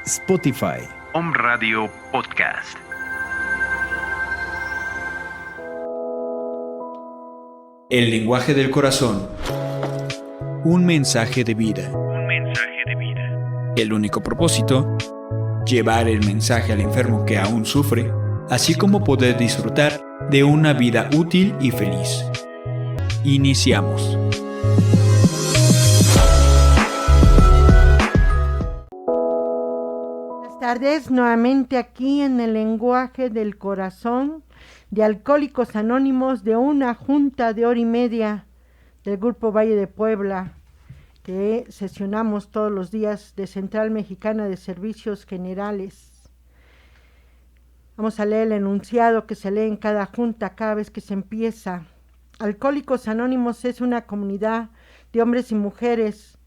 Spotify. Home Radio Podcast. El lenguaje del corazón. Un mensaje de vida. Un mensaje de vida. El único propósito, Llevar el mensaje al enfermo que aún sufre, así como poder disfrutar de una vida útil y feliz. Iniciamos. Buenas tardes, nuevamente aquí en el lenguaje del corazón de Alcohólicos Anónimos, de una junta de hora y media del Grupo Valle de Puebla, que sesionamos todos los días de Central Mexicana de Servicios Generales. Vamos a leer el enunciado que se lee en cada junta cada vez que se empieza. Alcohólicos Anónimos es una comunidad de hombres y mujeres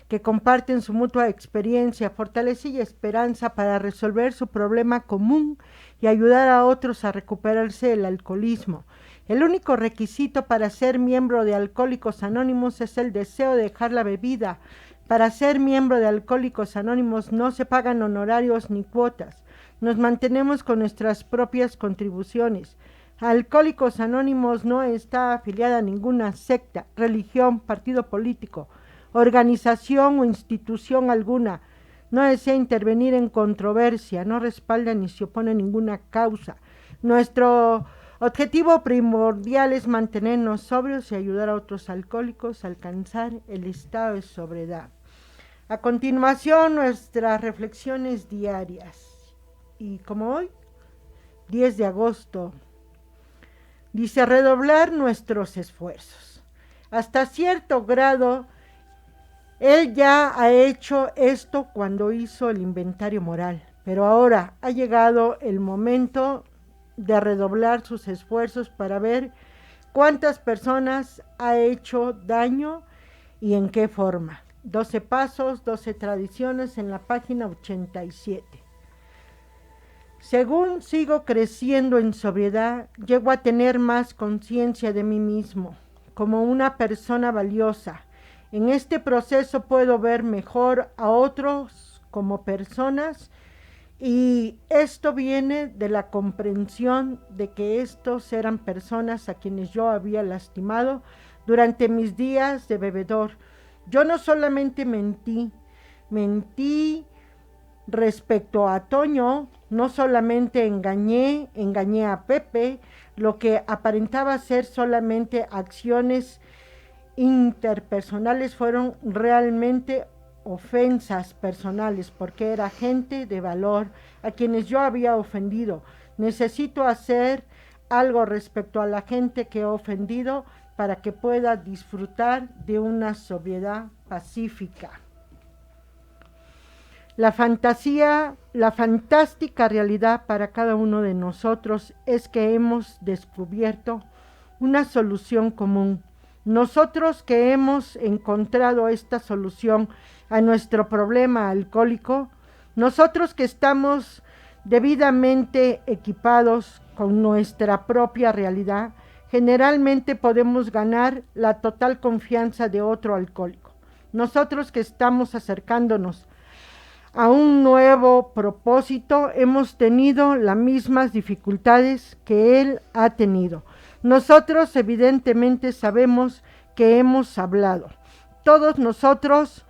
que comparten su mutua experiencia, fortaleza y esperanza para resolver su problema común y ayudar a otros a recuperarse del alcoholismo. El único requisito para ser miembro de Alcohólicos Anónimos es el deseo de dejar la bebida. Para ser miembro de Alcohólicos Anónimos no se pagan honorarios ni cuotas. Nos mantenemos con nuestras propias contribuciones. Alcohólicos Anónimos no está afiliada a ninguna secta, religión, partido político, organización o institución alguna. No desea intervenir en controversia, no respalda ni se opone a ninguna causa. Nuestro objetivo primordial es mantenernos sobrios y ayudar a otros alcohólicos a alcanzar el estado de sobriedad. A continuación, nuestras reflexiones diarias. Y como hoy, 10 de agosto, dice: redoblar nuestros esfuerzos. Hasta cierto grado, él ya ha hecho esto cuando hizo el inventario moral, pero ahora ha llegado el momento de redoblar sus esfuerzos para ver cuántas personas ha hecho daño y en qué forma. 12 pasos, 12 tradiciones, en la página 87. Según sigo creciendo en sobriedad, llego a tener más conciencia de mí mismo como una persona valiosa. En este proceso puedo ver mejor a otros como personas, y esto viene de la comprensión de que estos eran personas a quienes yo había lastimado durante mis días de bebedor. Yo no solamente mentí respecto a Toño, no solamente engañé a Pepe, lo que aparentaba ser solamente acciones interpersonales fueron realmente ofensas personales, porque era gente de valor a quienes yo había ofendido. Necesito hacer algo respecto a la gente que he ofendido para que pueda disfrutar de una sobriedad pacífica. La fantástica realidad para cada uno de nosotros es que hemos descubierto una solución común. Nosotros que hemos encontrado esta solución a nuestro problema alcohólico, nosotros que estamos debidamente equipados con nuestra propia realidad, generalmente podemos ganar la total confianza de otro alcohólico. Nosotros que estamos acercándonos a un nuevo propósito, hemos tenido las mismas dificultades que él ha tenido. Nosotros evidentemente sabemos que hemos hablado. Todos nosotros,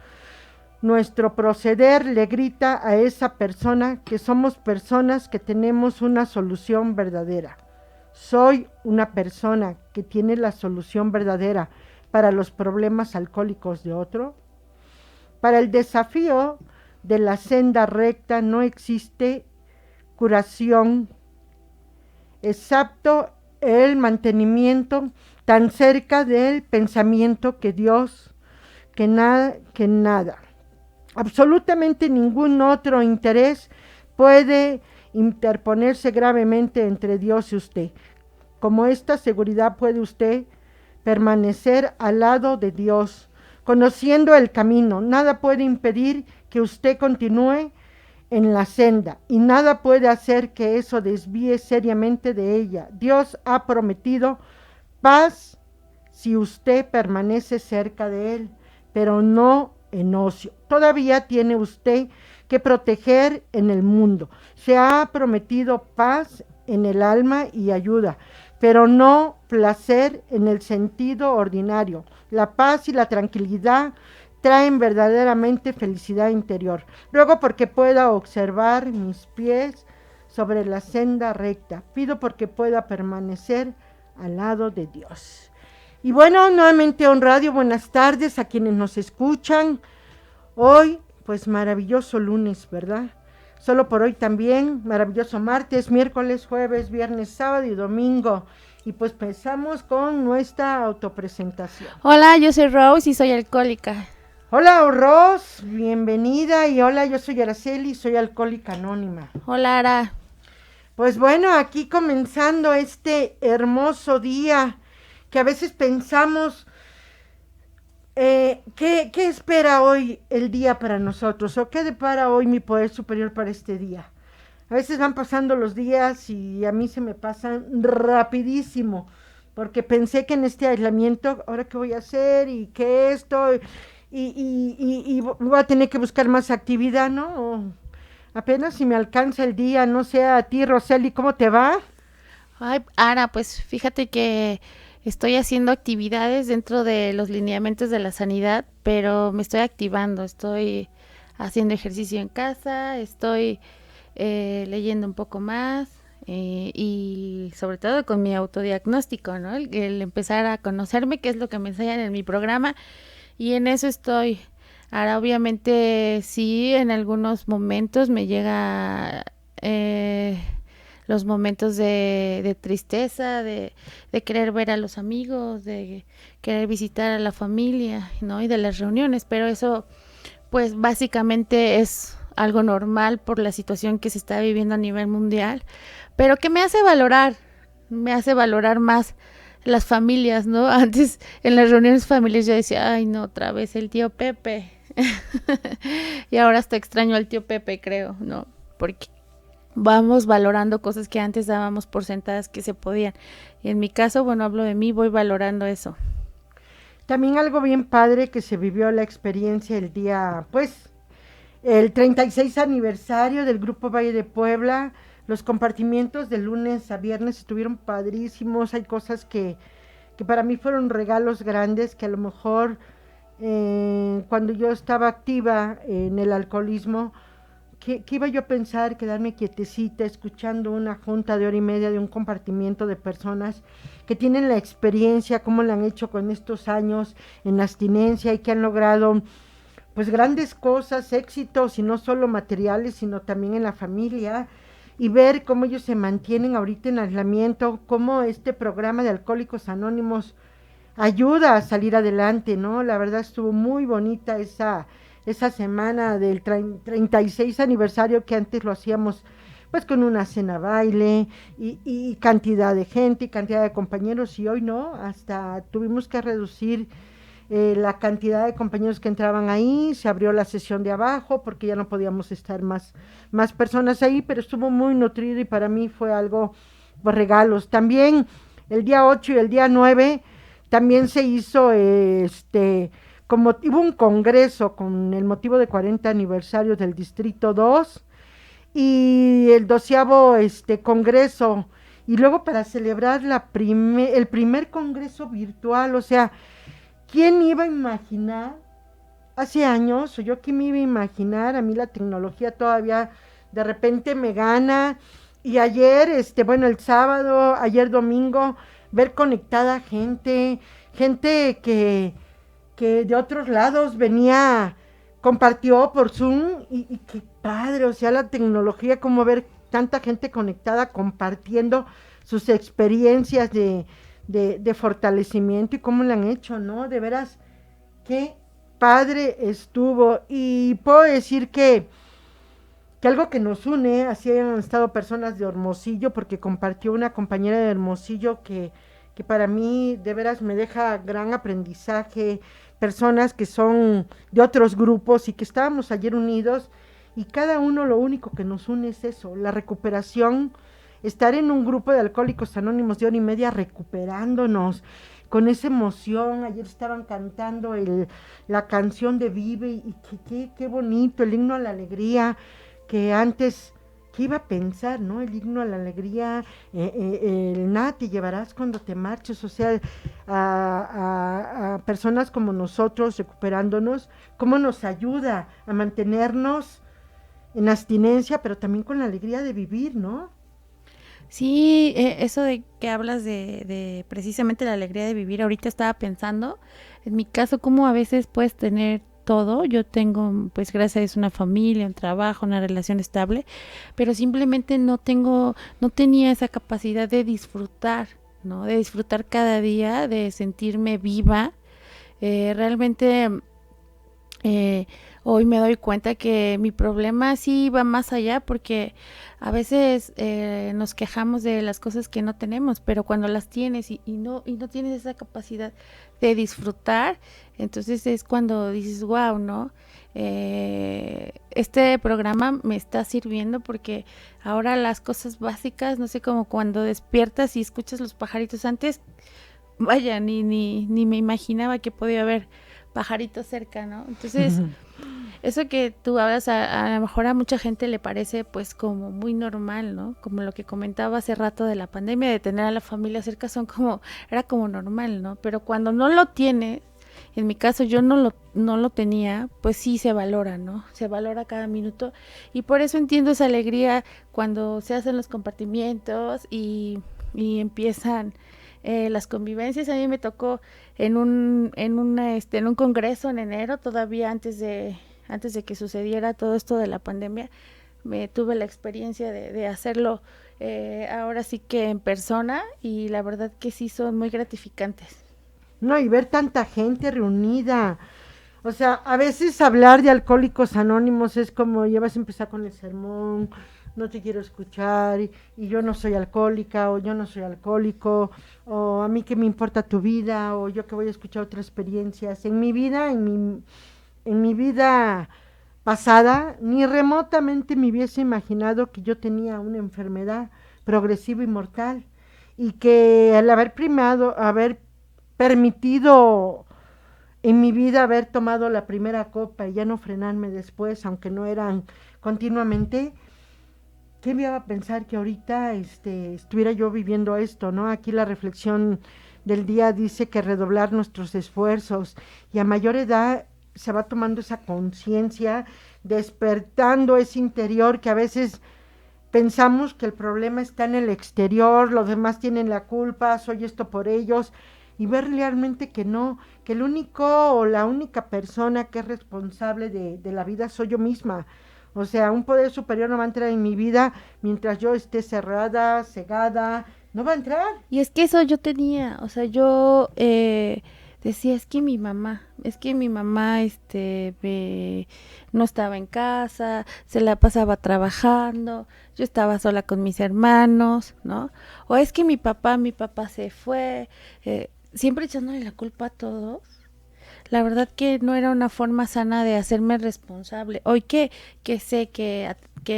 nuestro proceder le grita a esa persona que somos personas que tenemos una solución verdadera. Soy una persona que tiene la solución verdadera para los problemas alcohólicos de otro. Para el desafío de la senda recta no existe curación, excepto el mantenimiento tan cerca del pensamiento que Dios, que nada, absolutamente ningún otro interés puede interponerse gravemente entre Dios y usted. Como esta seguridad puede usted permanecer al lado de Dios, conociendo el camino. Nada puede impedir que usted continúe en la senda, y nada puede hacer que eso desvíe seriamente de ella. Dios ha prometido paz si usted permanece cerca de él, pero no en ocio. Todavía tiene usted que proteger en el mundo. Se ha prometido paz en el alma y ayuda, pero no placer en el sentido ordinario. La paz y la tranquilidad traen verdaderamente felicidad interior. Luego, porque pueda observar mis pies sobre la senda recta. Pido porque pueda permanecer al lado de Dios. Y bueno, nuevamente On Radio, buenas tardes a quienes nos escuchan. Hoy, pues maravilloso lunes, ¿verdad? Solo por hoy también, maravilloso martes, miércoles, jueves, viernes, sábado y domingo. Y pues empezamos con nuestra autopresentación. Hola, yo soy Rose y soy alcohólica. Hola Rose, bienvenida. Y hola, yo soy Araceli, soy alcohólica anónima. Hola, Ara. Pues bueno, aquí comenzando este hermoso día que a veces pensamos, ¿qué espera hoy el día para nosotros? ¿O qué depara hoy mi poder superior para este día? A veces van pasando los días y a mí se me pasan rapidísimo, porque pensé que en este aislamiento, ¿ahora qué voy a hacer? ¿Y qué esto? Y voy a tener que buscar más actividad, ¿no? Apenas si me alcanza el día, no sé, a ti, Roseli, ¿cómo te va? Ay, Ara, pues fíjate que estoy haciendo actividades dentro de los lineamientos de la sanidad, pero me estoy activando, estoy haciendo ejercicio en casa, estoy leyendo un poco más y sobre todo con mi autodiagnóstico, ¿no? El empezar a conocerme, que es lo que me enseñan en mi programa, y en eso estoy. Ahora, obviamente, sí, en algunos momentos me llega los momentos de tristeza, de querer ver a los amigos, de querer visitar a la familia, ¿no? Y de las reuniones, pero eso, pues, básicamente es algo normal por la situación que se está viviendo a nivel mundial, pero que me hace valorar más las familias, ¿no? Antes, en las reuniones familiares yo decía, ay, no, otra vez el tío Pepe. Y ahora hasta extraño al tío Pepe, creo, ¿no? Porque vamos valorando cosas que antes dábamos por sentadas que se podían. Y en mi caso, bueno, hablo de mí, voy valorando eso. También algo bien padre que se vivió la experiencia el día, pues, el 36 aniversario del Grupo Valle de Puebla. Los compartimientos de lunes a viernes estuvieron padrísimos. Hay cosas que para mí fueron regalos grandes que a lo mejor cuando yo estaba activa en el alcoholismo, ¿qué iba yo a pensar? Quedarme quietecita escuchando una junta de hora y media de un compartimiento de personas que tienen la experiencia, cómo lo han hecho con estos años en abstinencia y que han logrado pues grandes cosas, éxitos, y no solo materiales, sino también en la familia, y ver cómo ellos se mantienen ahorita en aislamiento, cómo este programa de Alcohólicos Anónimos ayuda a salir adelante, ¿no? La verdad estuvo muy bonita esa semana del 36 aniversario, que antes lo hacíamos pues con una cena baile y cantidad de gente y cantidad de compañeros, y hoy no, hasta tuvimos que reducir la cantidad de compañeros que entraban ahí. Se abrió la sesión de abajo porque ya no podíamos estar más personas ahí, pero estuvo muy nutrido y para mí fue algo, pues, regalos. También el día 8 y el día 9 también se hizo como hubo un congreso con el motivo de 40 aniversario del Distrito 2 y el 12º congreso, y luego para celebrar el primer congreso virtual. O sea, ¿quién iba a imaginar hace años, o yo qué me iba a imaginar? A mí la tecnología todavía de repente me gana, y ayer, el sábado, ayer domingo, ver conectada gente que de otros lados venía, compartió por Zoom, y qué padre, o sea, la tecnología, como ver tanta gente conectada compartiendo sus experiencias de fortalecimiento y cómo lo han hecho, ¿no? De veras, qué padre estuvo. Y puedo decir que algo que nos une, así han estado personas de Hermosillo, porque compartió una compañera de Hermosillo que para mí de veras me deja gran aprendizaje, personas que son de otros grupos y que estábamos ayer unidos, y cada uno lo único que nos une es eso, la recuperación, estar en un grupo de Alcohólicos Anónimos de hora y media recuperándonos, con esa emoción. Ayer estaban cantando la canción de Vive y qué bonito, el himno a la alegría, que antes, ¿qué iba a pensar, no? El himno a la alegría, el nada te llevarás cuando te marches, o sea, a personas como nosotros recuperándonos, cómo nos ayuda a mantenernos en abstinencia, pero también con la alegría de vivir, ¿no? Sí, eso de que hablas de precisamente la alegría de vivir, ahorita estaba pensando, en mi caso, cómo a veces puedes tener todo. Yo tengo, pues gracias a Dios, una familia, un trabajo, una relación estable, pero simplemente no tenía esa capacidad de disfrutar, ¿no? De disfrutar cada día, de sentirme viva. Realmente hoy me doy cuenta que mi problema sí va más allá, porque a veces nos quejamos de las cosas que no tenemos, pero cuando las tienes y no tienes esa capacidad de disfrutar, entonces es cuando dices, wow, ¿no? Este programa me está sirviendo, porque ahora las cosas básicas, no sé, como cuando despiertas y escuchas los pajaritos. Antes, vaya, ni me imaginaba que podía haber pajaritos cerca, ¿no? Entonces, eso que tú hablas, a lo mejor a mucha gente le parece pues como muy normal, ¿no? Como lo que comentaba hace rato de la pandemia, de tener a la familia cerca, era como normal, ¿no? Pero cuando no lo tienes, en mi caso yo no lo tenía, pues sí se valora, ¿no? Se valora cada minuto, y por eso entiendo esa alegría cuando se hacen los compartimientos y empiezan las convivencias. A mí me tocó en un congreso en enero, todavía antes de que sucediera todo esto de la pandemia. Me tuve la experiencia de hacerlo ahora sí que en persona, y la verdad que sí son muy gratificantes. No, y ver tanta gente reunida. O sea, a veces hablar de Alcohólicos Anónimos es como, ya vas a empezar con el sermón, no te quiero escuchar, y yo no soy alcohólica, o yo no soy alcohólico, o a mí qué me importa tu vida, o yo que voy a escuchar otras experiencias. En mi vida pasada, ni remotamente me hubiese imaginado que yo tenía una enfermedad progresiva y mortal, y que al haber permitido en mi vida haber tomado la primera copa y ya no frenarme después, aunque no eran continuamente, ¿qué me iba a pensar que ahorita estuviera yo viviendo esto, ¿no? Aquí la reflexión del día dice que redoblar nuestros esfuerzos, y a mayor edad se va tomando esa conciencia, despertando ese interior que a veces pensamos que el problema está en el exterior, los demás tienen la culpa, soy esto por ellos, y ver realmente que no, que el único o la única persona que es responsable de la vida soy yo misma. O sea, un poder superior no va a entrar en mi vida mientras yo esté cerrada, cegada, no va a entrar. Y es que eso yo tenía, o sea, yo decía, es que mi mamá no estaba en casa, se la pasaba trabajando, yo estaba sola con mis hermanos, ¿no? O es que mi papá se fue, siempre echándole la culpa a todos. La verdad que no era una forma sana de hacerme responsable. Hoy que sé que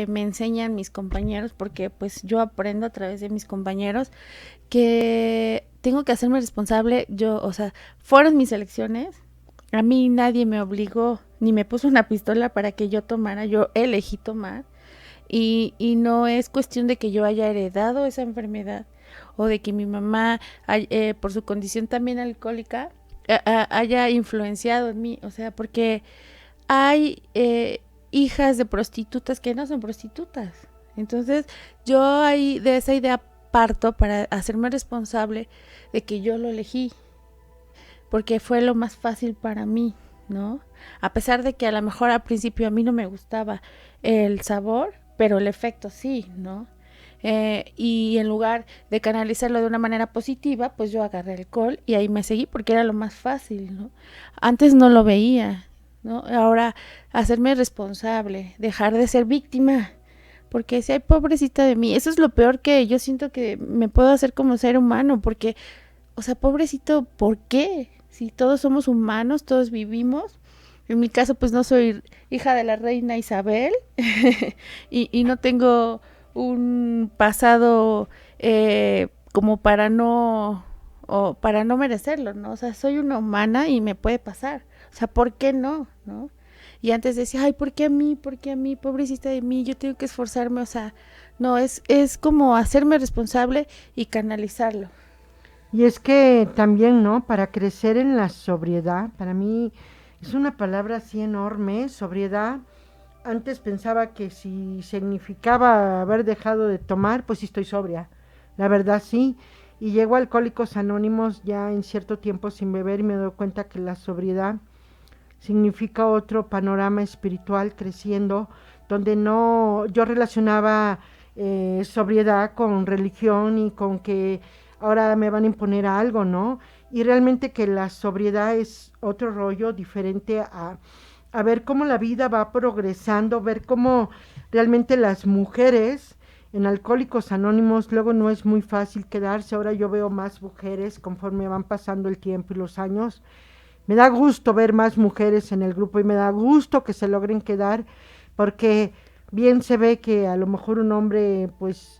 me enseñan mis compañeros, porque pues yo aprendo a través de mis compañeros, que tengo que hacerme responsable. Yo, o sea, fueron mis elecciones, a mí nadie me obligó, ni me puso una pistola para que yo tomara, yo elegí tomar, y no es cuestión de que yo haya heredado esa enfermedad, o de que mi mamá, por su condición también alcohólica, haya influenciado en mí. O sea, porque hay hijas de prostitutas que no son prostitutas. Entonces yo ahí de esa idea parto para hacerme responsable de que yo lo elegí, porque fue lo más fácil para mí, ¿no? A pesar de que a lo mejor al principio a mí no me gustaba el sabor, pero el efecto sí, ¿no? Y en lugar de canalizarlo de una manera positiva, pues yo agarré alcohol y ahí me seguí, porque era lo más fácil, ¿no? Antes no lo veía, ¿no? Ahora hacerme responsable, dejar de ser víctima, porque si hay pobrecita de mí, eso es lo peor que yo siento que me puedo hacer como ser humano, porque, o sea, pobrecito, ¿por qué? Si todos somos humanos, todos vivimos. En mi caso, pues no soy hija de la reina Isabel y no tengo un pasado como para no o para no merecerlo, ¿no? O sea, soy una humana y me puede pasar. O sea, ¿por qué no? ¿No? Y antes decía, ay, ¿por qué a mí? ¿Por qué a mí? Pobrecita de mí, yo tengo que esforzarme. O sea, no, es como hacerme responsable y canalizarlo. Y es que también, ¿no? Para crecer en la sobriedad, para mí es una palabra así enorme, sobriedad. Antes pensaba que si significaba haber dejado de tomar, pues sí estoy sobria. La verdad sí. Y llego a Alcohólicos Anónimos ya en cierto tiempo sin beber y me doy cuenta que la sobriedad significa otro panorama espiritual creciendo, donde no, yo relacionaba sobriedad con religión y con que ahora me van a imponer algo, ¿no? Y realmente que la sobriedad es otro rollo diferente a ver cómo la vida va progresando, ver cómo realmente las mujeres en Alcohólicos Anónimos luego no es muy fácil quedarse. Ahora yo veo más mujeres conforme van pasando el tiempo y los años. Me da gusto ver más mujeres en el grupo y me da gusto que se logren quedar, porque bien se ve que a lo mejor un hombre pues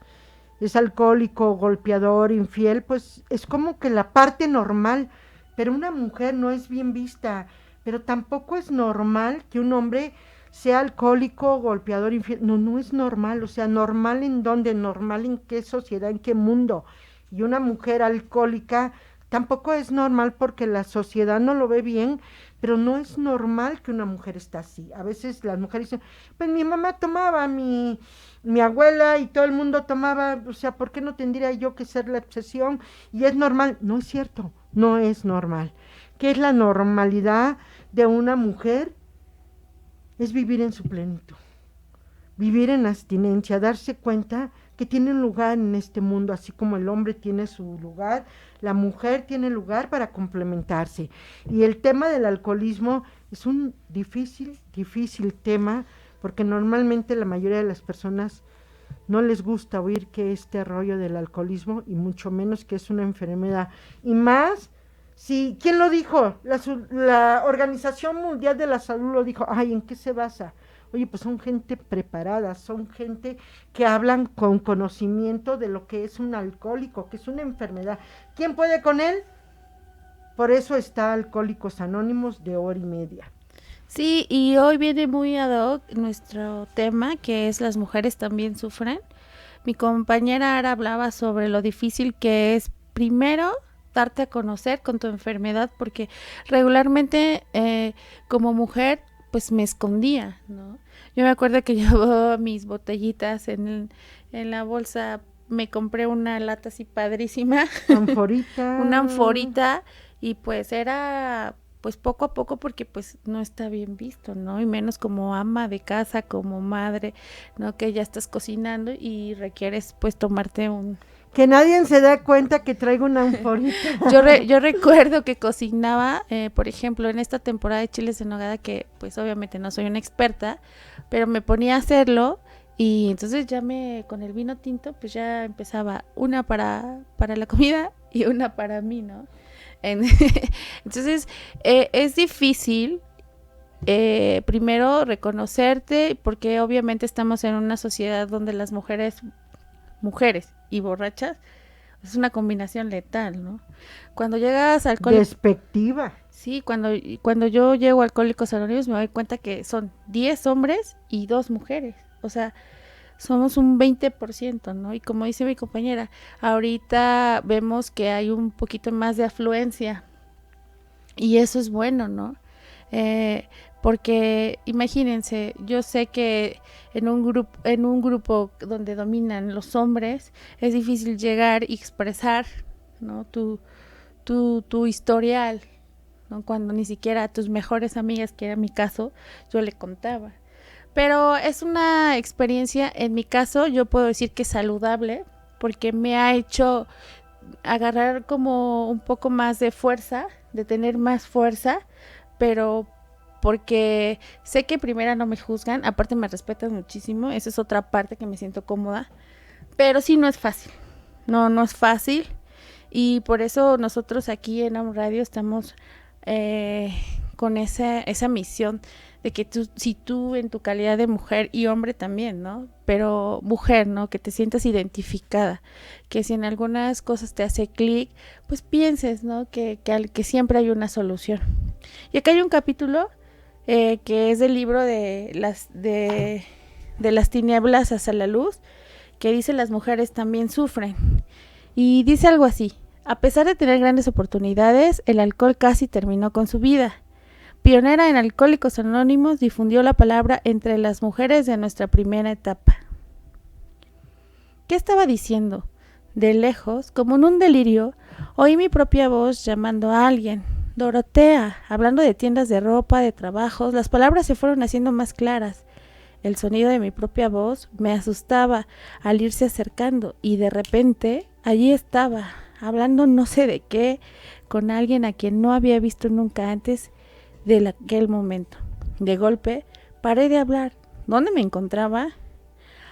es alcohólico, golpeador, infiel, pues es como que la parte normal, pero una mujer no es bien vista, pero tampoco es normal que un hombre sea alcohólico, golpeador, infiel, no es normal, o sea, normal en dónde, normal en qué sociedad, en qué mundo, y una mujer alcohólica tampoco es normal porque la sociedad no lo ve bien, pero no es normal que una mujer esté así. A veces las mujeres dicen, pues mi mamá tomaba, mi abuela y todo el mundo tomaba, o sea, ¿por qué no tendría yo que ser la excepción? Y es normal. No es cierto, no es normal. ¿Qué es la normalidad de una mujer? Es vivir en su plenitud, vivir en abstinencia, darse cuenta que tiene un lugar en este mundo, así como el hombre tiene su lugar, la mujer tiene lugar para complementarse. Y el tema del alcoholismo es un difícil tema, porque normalmente la mayoría de las personas no les gusta oír que este rollo del alcoholismo, y mucho menos que es una enfermedad. Y más, si, ¿quién lo dijo? La Organización Mundial de la Salud lo dijo. Ay, ¿en qué se basa? Oye, pues son gente preparada, son gente que hablan con conocimiento de lo que es un alcohólico, que es una enfermedad. ¿Quién puede con él? Por eso está Alcohólicos Anónimos de hora y media. Sí, y hoy viene muy ad hoc nuestro tema, que es las mujeres también sufren. Mi compañera Ara hablaba sobre lo difícil que es, primero, darte a conocer con tu enfermedad, porque regularmente como mujer pues me escondía, ¿no? Yo me acuerdo que llevaba mis botellitas en la bolsa, me compré una lata así padrísima, anforita. una anforita, y pues era pues poco a poco, porque pues no está bien visto, ¿no? Y menos como ama de casa, como madre, ¿no? Que ya estás cocinando y requieres pues tomarte un... Que nadie se da cuenta que traigo una anforita. Yo recuerdo que cocinaba, por ejemplo, en esta temporada de chiles en nogada, que pues obviamente no soy una experta, pero me ponía a hacerlo, y entonces ya con el vino tinto, pues ya empezaba una para la comida y una para mí, ¿no? Entonces, es difícil, primero reconocerte, porque obviamente estamos en una sociedad donde las mujeres y borrachas es una combinación letal, ¿no? Cuando llegas al despectiva. Sí, cuando yo llego a Alcohólicos Anónimos me doy cuenta que son 10 hombres y 2 mujeres. O sea, somos un 20%, ¿no? Y como dice mi compañera, ahorita vemos que hay un poquito más de afluencia, y eso es bueno, ¿no? Porque imagínense, yo sé que en un grupo donde dominan los hombres es difícil llegar y expresar, ¿no? tu historial, ¿no? Cuando ni siquiera a tus mejores amigas, que era mi caso, yo le contaba. Pero es una experiencia, en mi caso, yo puedo decir que saludable, porque me ha hecho agarrar como un poco más de fuerza, de tener más fuerza, pero porque sé que primera no me juzgan, aparte me respetan muchísimo, esa es otra parte que me siento cómoda, pero sí no es fácil, no es fácil, y por eso nosotros aquí en Am Radio estamos con esa misión de que si tú en tu calidad de mujer y hombre también, ¿no? Pero mujer, ¿no? Que te sientas identificada, que si en algunas cosas te hace clic, pues pienses, ¿no? Que siempre hay una solución. Y acá hay un capítulo que es del libro de las tinieblas hacia la luz, que dice: las mujeres también sufren. Y dice algo así: a pesar de tener grandes oportunidades, el alcohol casi terminó con su vida. Pionera en Alcohólicos Anónimos, difundió la palabra entre las mujeres de nuestra primera etapa. ¿Qué estaba diciendo? De lejos, como en un delirio, oí mi propia voz llamando a alguien. Dorotea, hablando de tiendas de ropa, de trabajos. Las palabras se fueron haciendo más claras. El sonido de mi propia voz me asustaba al irse acercando, y de repente allí estaba, hablando no sé de qué, con alguien a quien no había visto nunca antes de aquel momento. De golpe paré de hablar. ¿Dónde me encontraba?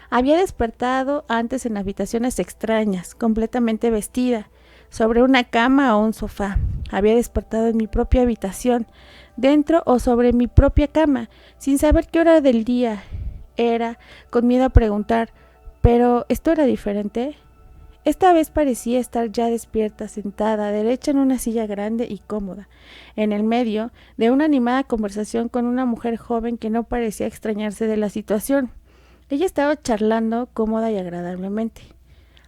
Había despertado antes en habitaciones extrañas, completamente vestida, sobre una cama o un sofá. Había despertado en mi propia habitación, dentro o sobre mi propia cama, sin saber qué hora del día era, con miedo a preguntar: ¿pero esto era diferente? Esta vez parecía estar ya despierta, sentada, derecha en una silla grande y cómoda, en el medio de una animada conversación con una mujer joven que no parecía extrañarse de la situación. Ella estaba charlando cómoda y agradablemente.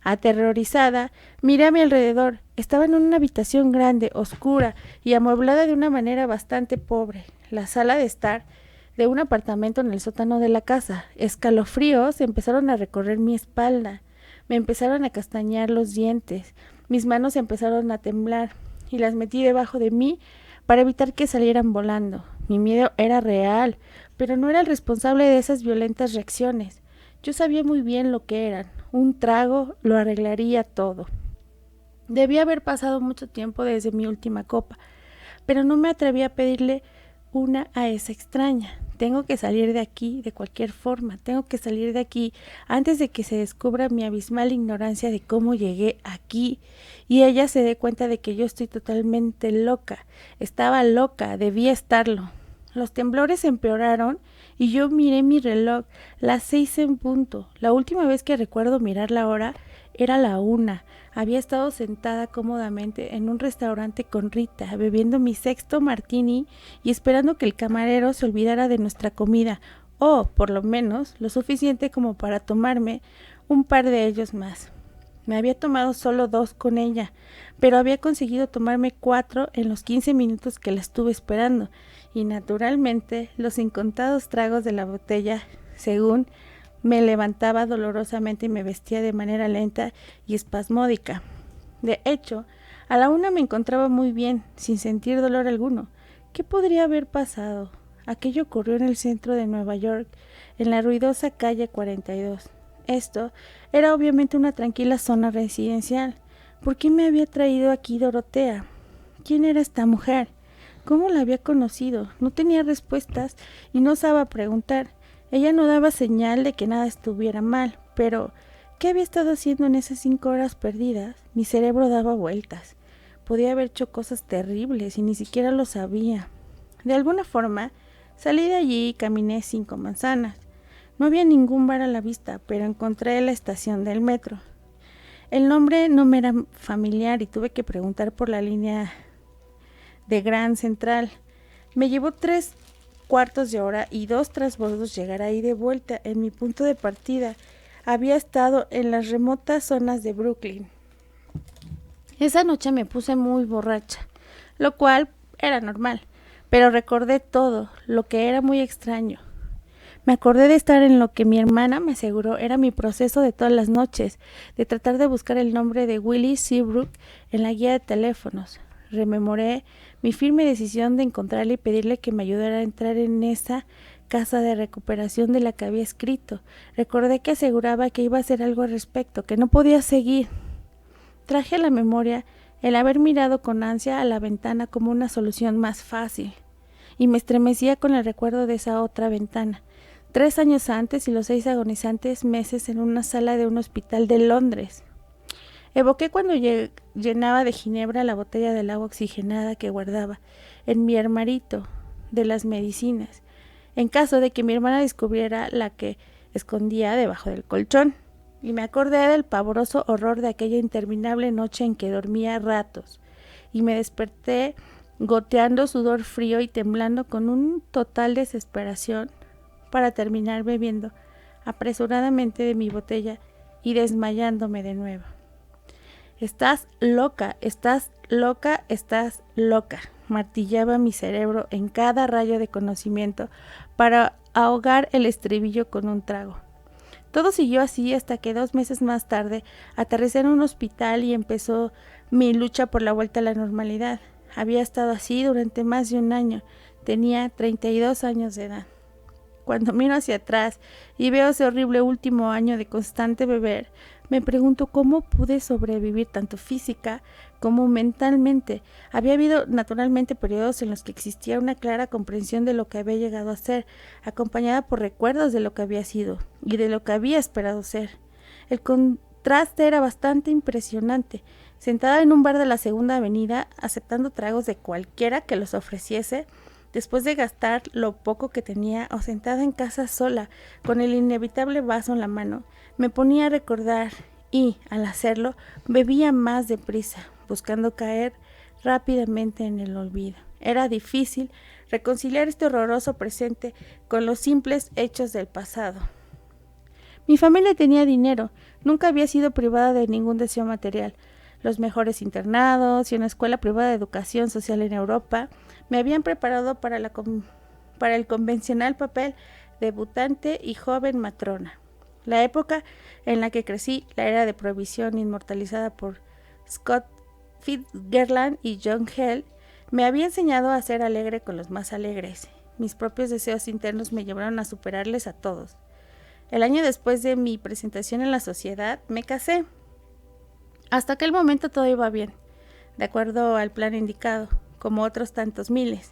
Aterrorizada, miré a mi alrededor. Estaba en una habitación grande, oscura y amueblada de una manera bastante pobre, la sala de estar de un apartamento en el sótano de la casa. Escalofríos empezaron a recorrer mi espalda. Me empezaron a castañear los dientes, mis manos empezaron a temblar y las metí debajo de mí para evitar que salieran volando. Mi miedo era real, pero no era el responsable de esas violentas reacciones. Yo sabía muy bien lo que eran. Un trago lo arreglaría todo. Debía haber pasado mucho tiempo desde mi última copa, pero no me atreví a pedirle una a esa extraña. Tengo que salir de aquí de cualquier forma, tengo que salir de aquí antes de que se descubra mi abismal ignorancia de cómo llegué aquí y ella se dé cuenta de que yo estoy totalmente loca. Estaba loca, debía estarlo. Los temblores empeoraron y yo miré mi reloj, las 6 en punto. La última vez que recuerdo mirar la hora era la 1. Había estado sentada cómodamente en un restaurante con Rita, bebiendo mi 6º martini y esperando que el camarero se olvidara de nuestra comida, o, por lo menos, lo suficiente como para tomarme un par de ellos más. Me había tomado solo 2 con ella, pero había conseguido tomarme 4 en los 15 minutos que la estuve esperando, y naturalmente los incontados tragos de la botella, según me levantaba dolorosamente y me vestía de manera lenta y espasmódica. De hecho, a la 1 me encontraba muy bien, sin sentir dolor alguno. ¿Qué podría haber pasado? Aquello ocurrió en el centro de Nueva York, en la ruidosa calle 42. Esto era obviamente una tranquila zona residencial. ¿Por qué me había traído aquí Dorotea? ¿Quién era esta mujer? ¿Cómo la había conocido? No tenía respuestas y no osaba preguntar. Ella no daba señal de que nada estuviera mal, pero ¿qué había estado haciendo en esas 5 horas perdidas? Mi cerebro daba vueltas. Podía haber hecho cosas terribles y ni siquiera lo sabía. De alguna forma, salí de allí y caminé 5 manzanas. No había ningún bar a la vista, pero encontré la estación del metro. El nombre no me era familiar y tuve que preguntar por la línea de Grand Central. Me llevó 3 cuartos de hora y 2 transbordos llegar ahí de vuelta. En mi punto de partida había estado en las remotas zonas de Brooklyn. Esa noche me puse muy borracha, lo cual era normal, pero recordé todo, lo que era muy extraño. Me acordé de estar en lo que mi hermana me aseguró era mi proceso de todas las noches, de tratar de buscar el nombre de Willie Seabrook en la guía de teléfonos. Rememoré mi firme decisión de encontrarle y pedirle que me ayudara a entrar en esa casa de recuperación de la que había escrito. Recordé que aseguraba que iba a hacer algo al respecto, que no podía seguir. Traje a la memoria el haber mirado con ansia a la ventana como una solución más fácil, y me estremecía con el recuerdo de esa otra ventana. 3 años antes y los 6 agonizantes meses en una sala de un hospital de Londres. Evoqué cuando llenaba de ginebra la botella del agua oxigenada que guardaba en mi armarito de las medicinas. en caso de que mi hermana descubriera la que escondía debajo del colchón. Y me acordé del pavoroso horror de aquella interminable noche en que dormía ratos, y me desperté goteando sudor frío y temblando con un total desesperación para terminar bebiendo apresuradamente de mi botella y desmayándome de nuevo. Estás loca, estás loca, estás loca, martillaba mi cerebro en cada rayo de conocimiento para ahogar el estribillo con un trago. Todo siguió así hasta que 2 meses más tarde aterricé en un hospital y empezó mi lucha por la vuelta a la normalidad. Había estado así durante más de un año. Tenía 32 años de edad. Cuando miro hacia atrás y veo ese horrible último año de constante beber, me pregunto cómo pude sobrevivir tanto física como mentalmente. Había habido naturalmente periodos en los que existía una clara comprensión de lo que había llegado a ser, acompañada por recuerdos de lo que había sido y de lo que había esperado ser. El contraste era bastante impresionante. Sentada en un bar de la Segunda Avenida, aceptando tragos de cualquiera que los ofreciese, después de gastar lo poco que tenía, o sentada en casa sola, con el inevitable vaso en la mano, me ponía a recordar y, al hacerlo, bebía más deprisa, buscando caer rápidamente en el olvido. Era difícil reconciliar este horroroso presente con los simples hechos del pasado. Mi familia tenía dinero, nunca había sido privada de ningún deseo material. Los mejores internados y una escuela privada de educación social en Europa me habían preparado para el convencional papel debutante y joven matrona. La época en la que crecí, la era de prohibición inmortalizada por Scott Fitzgerald y John Held, me había enseñado a ser alegre con los más alegres. Mis propios deseos internos me llevaron a superarles a todos. El año después de mi presentación en la sociedad, me casé. Hasta aquel momento todo iba bien, de acuerdo al plan indicado, como otros tantos miles.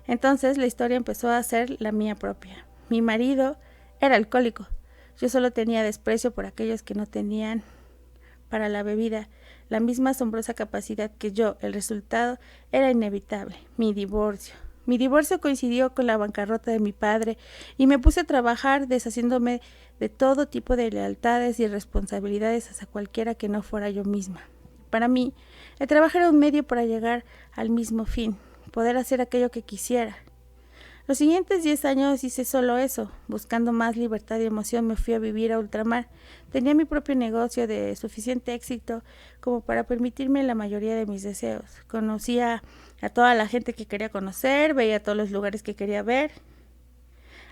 Entonces la historia empezó a ser la mía propia. Mi marido era alcohólico. Yo solo tenía desprecio por aquellos que no tenían para la bebida la misma asombrosa capacidad que yo. El resultado era inevitable, mi divorcio. Mi divorcio coincidió con la bancarrota de mi padre y me puse a trabajar deshaciéndome de todo tipo de lealtades y responsabilidades hacia cualquiera que no fuera yo misma. Para mí, el trabajo era un medio para llegar al mismo fin, poder hacer aquello que quisiera. Los siguientes 10 años hice solo eso. Buscando más libertad y emoción, me fui a vivir a ultramar. Tenía mi propio negocio de suficiente éxito como para permitirme la mayoría de mis deseos. Conocía a toda la gente que quería conocer, veía todos los lugares que quería ver,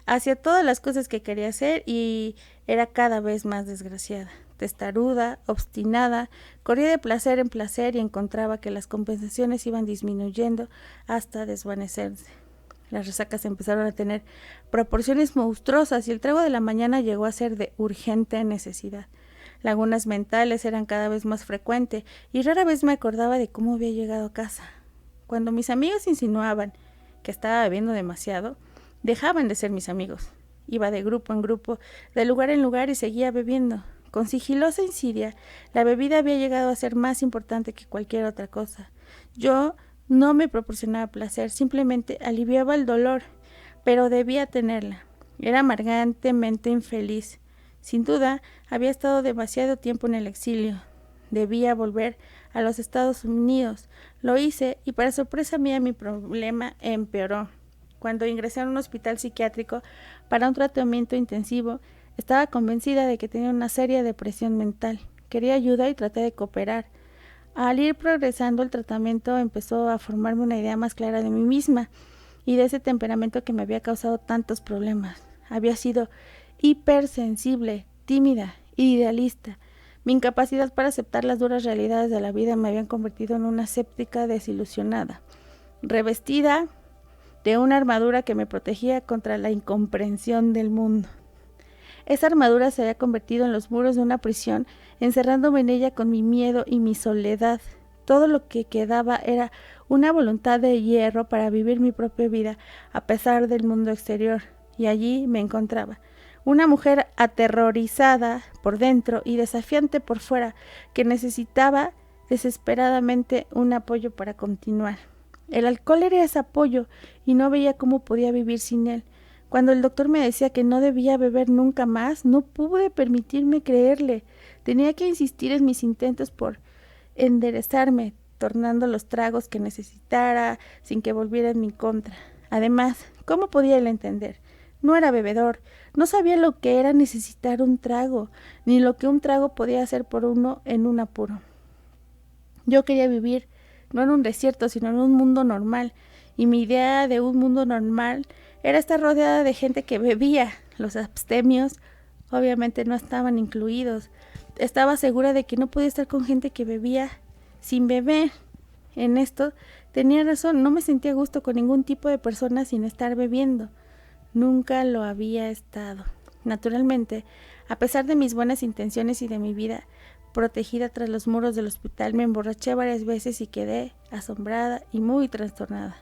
hacía todas las cosas que quería hacer y era cada vez más desgraciada, testaruda, obstinada, corría de placer en placer y encontraba que las compensaciones iban disminuyendo hasta desvanecerse. Las resacas empezaron a tener proporciones monstruosas y el trago de la mañana llegó a ser de urgente necesidad. Lagunas mentales eran cada vez más frecuentes y rara vez me acordaba de cómo había llegado a casa. Cuando mis amigos insinuaban que estaba bebiendo demasiado, dejaban de ser mis amigos. Iba de grupo en grupo, de lugar en lugar y seguía bebiendo. Con sigilosa insidia, la bebida había llegado a ser más importante que cualquier otra cosa. Yo no me proporcionaba placer, simplemente aliviaba el dolor, pero debía tenerla. Era amargantemente infeliz. Sin duda, había estado demasiado tiempo en el exilio. Debía volver a los Estados Unidos. Lo hice y para sorpresa mía mi problema empeoró. Cuando ingresé a un hospital psiquiátrico para un tratamiento intensivo, estaba convencida de que tenía una seria depresión mental. Quería ayuda y traté de cooperar. Al ir progresando el tratamiento empezó a formarme una idea más clara de mí misma y de ese temperamento que me había causado tantos problemas. Había sido hipersensible, tímida, idealista. Mi incapacidad para aceptar las duras realidades de la vida me habían convertido en una escéptica desilusionada, revestida de una armadura que me protegía contra la incomprensión del mundo. Esa armadura se había convertido en los muros de una prisión, encerrándome en ella con mi miedo y mi soledad. Todo lo que quedaba era una voluntad de hierro para vivir mi propia vida a pesar del mundo exterior, y allí me encontraba. Una mujer aterrorizada por dentro y desafiante por fuera, que necesitaba desesperadamente un apoyo para continuar. El alcohol era ese apoyo y no veía cómo podía vivir sin él. Cuando el doctor me decía que no debía beber nunca más, no pude permitirme creerle. Tenía que insistir en mis intentos por enderezarme, tornando los tragos que necesitara sin que volviera en mi contra. Además, ¿cómo podía él entender? No era bebedor, no sabía lo que era necesitar un trago, ni lo que un trago podía hacer por uno en un apuro. Yo quería vivir, no en un desierto, sino en un mundo normal, y mi idea de un mundo normal era estar rodeada de gente que bebía. Los abstemios obviamente no estaban incluidos. Estaba segura de que no podía estar con gente que bebía sin beber. En esto tenía razón, no me sentía a gusto con ningún tipo de persona sin estar bebiendo. Nunca lo había estado. Naturalmente, a pesar de mis buenas intenciones y de mi vida protegida tras los muros del hospital, me emborraché varias veces y quedé asombrada y muy trastornada.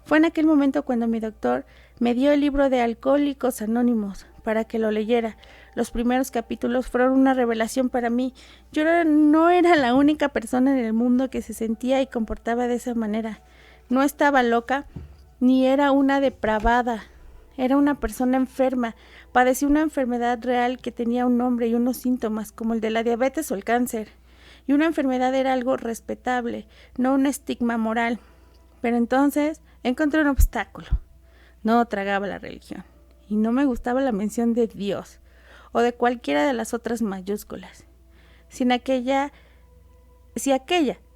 Fue en aquel momento cuando mi doctor me dio el libro de Alcohólicos Anónimos para que lo leyera. Los primeros capítulos fueron una revelación para mí. Yo no era la única persona en el mundo que se sentía y comportaba de esa manera. No estaba loca, ni era una depravada. Era una persona enferma. Padecía una enfermedad real que tenía un nombre y unos síntomas, como el de la diabetes o el cáncer. Y una enfermedad era algo respetable, no un estigma moral. Pero entonces encontré un obstáculo. No tragaba la religión. Y no me gustaba la mención de Dios o de cualquiera de las otras mayúsculas. Si aquella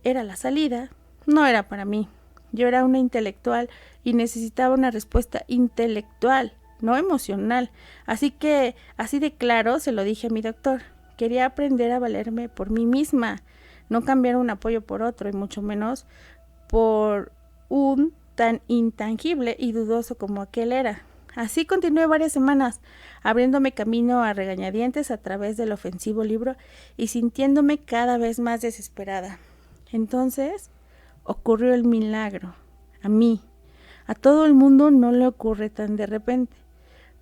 era la salida, no era para mí. Yo era una intelectual y necesitaba una respuesta intelectual, no emocional. Así de claro se lo dije a mi doctor. Quería aprender a valerme por mí misma, no cambiar un apoyo por otro, y mucho menos por un tan intangible y dudoso como aquel era. Así continué varias semanas, abriéndome camino a regañadientes a través del ofensivo libro y sintiéndome cada vez más desesperada. Entonces ocurrió el milagro. A mí, a todo el mundo no le ocurre tan de repente,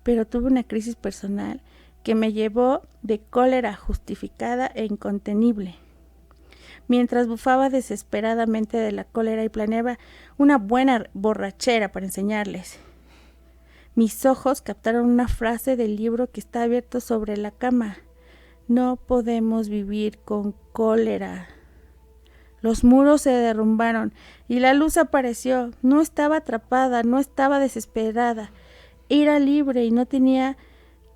pero tuve una crisis personal que me llevó de cólera justificada e incontenible. Mientras bufaba desesperadamente de la cólera y planeaba una buena borrachera para enseñarles, mis ojos captaron una frase del libro que está abierto sobre la cama. No podemos vivir con cólera. Los muros se derrumbaron y la luz apareció. No estaba atrapada, no estaba desesperada. Era libre y no tenía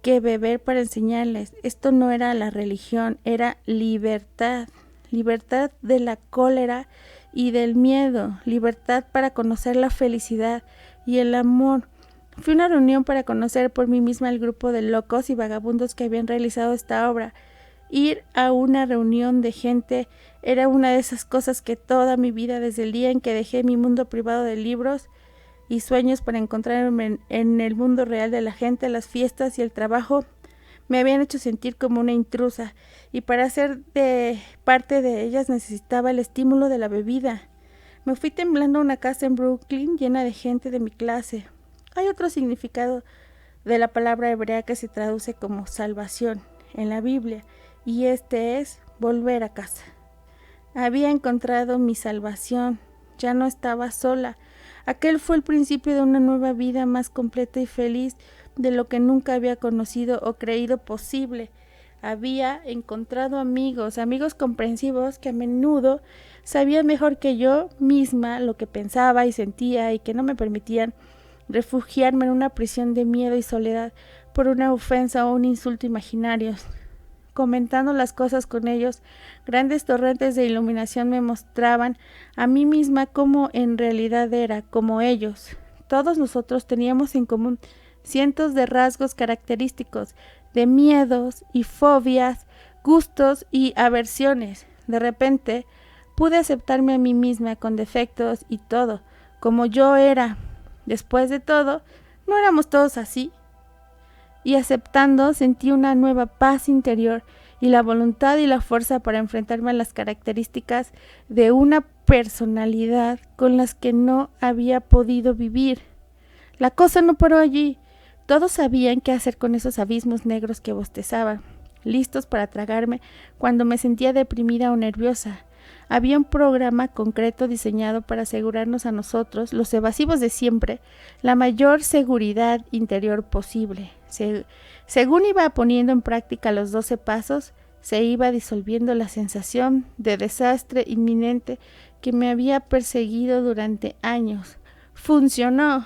que beber para enseñarles. Esto no era la religión, era libertad. Libertad de la cólera y del miedo. Libertad para conocer la felicidad y el amor. Fui a una reunión para conocer por mí misma el grupo de locos y vagabundos que habían realizado esta obra. Ir a una reunión de gente era una de esas cosas que toda mi vida, desde el día en que dejé mi mundo privado de libros y sueños para encontrarme en el mundo real de la gente, las fiestas y el trabajo, me habían hecho sentir como una intrusa, y para ser parte de ellas necesitaba el estímulo de la bebida. Me fui temblando a una casa en Brooklyn llena de gente de mi clase. Hay otro significado de la palabra hebrea que se traduce como salvación en la Biblia, y este es volver a casa. Había encontrado mi salvación, ya no estaba sola. Aquel fue el principio de una nueva vida más completa y feliz de lo que nunca había conocido o creído posible. Había encontrado amigos comprensivos que a menudo sabían mejor que yo misma lo que pensaba y sentía, y que no me permitían refugiarme en una prisión de miedo y soledad por una ofensa o un insulto imaginarios. Comentando las cosas con ellos, grandes torrentes de iluminación me mostraban a mí misma cómo en realidad era, como ellos. Todos nosotros teníamos en común cientos de rasgos característicos, de miedos y fobias, gustos y aversiones. De repente pude aceptarme a mí misma con defectos y todo, como yo era. Después de todo, ¿no éramos todos así? Y aceptando, sentí una nueva paz interior y la voluntad y la fuerza para enfrentarme a las características de una personalidad con las que no había podido vivir. La cosa no paró allí. Todos sabían qué hacer con esos abismos negros que bostezaban, listos para tragarme cuando me sentía deprimida o nerviosa. había un programa concreto diseñado para asegurarnos a nosotros, los evasivos de siempre, la mayor seguridad interior posible. Según iba poniendo en práctica los 12 pasos, se iba disolviendo la sensación de desastre inminente que me había perseguido durante años. ¡Funcionó!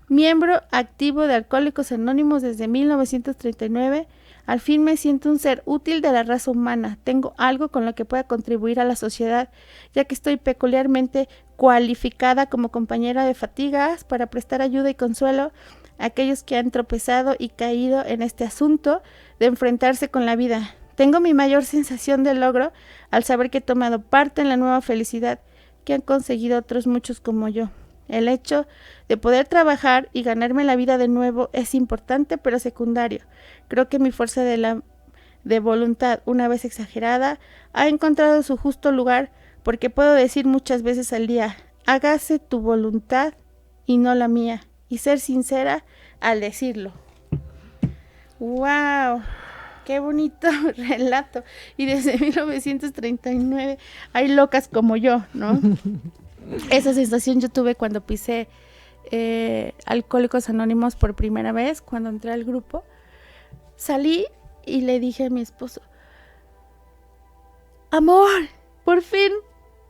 Miembro activo de Alcohólicos Anónimos desde 1939, al fin me siento un ser útil de la raza humana. Tengo algo con lo que pueda contribuir a la sociedad, ya que estoy peculiarmente cualificada como compañera de fatigas para prestar ayuda y consuelo a aquellos que han tropezado y caído en este asunto de enfrentarse con la vida. Tengo mi mayor sensación de logro al saber que he tomado parte en la nueva felicidad que han conseguido otros muchos como yo. El hecho de poder trabajar y ganarme la vida de nuevo es importante pero secundario. Creo que mi fuerza de voluntad, una vez exagerada, ha encontrado su justo lugar, porque puedo decir muchas veces al día: hágase tu voluntad y no la mía, y ser sincera al decirlo. ¡Wow! ¡Qué bonito relato! Y desde 1939 hay locas como yo, ¿no? Esa sensación yo tuve cuando pisé Alcohólicos Anónimos por primera vez, cuando entré al grupo. Salí y le dije a mi esposo: amor, por fin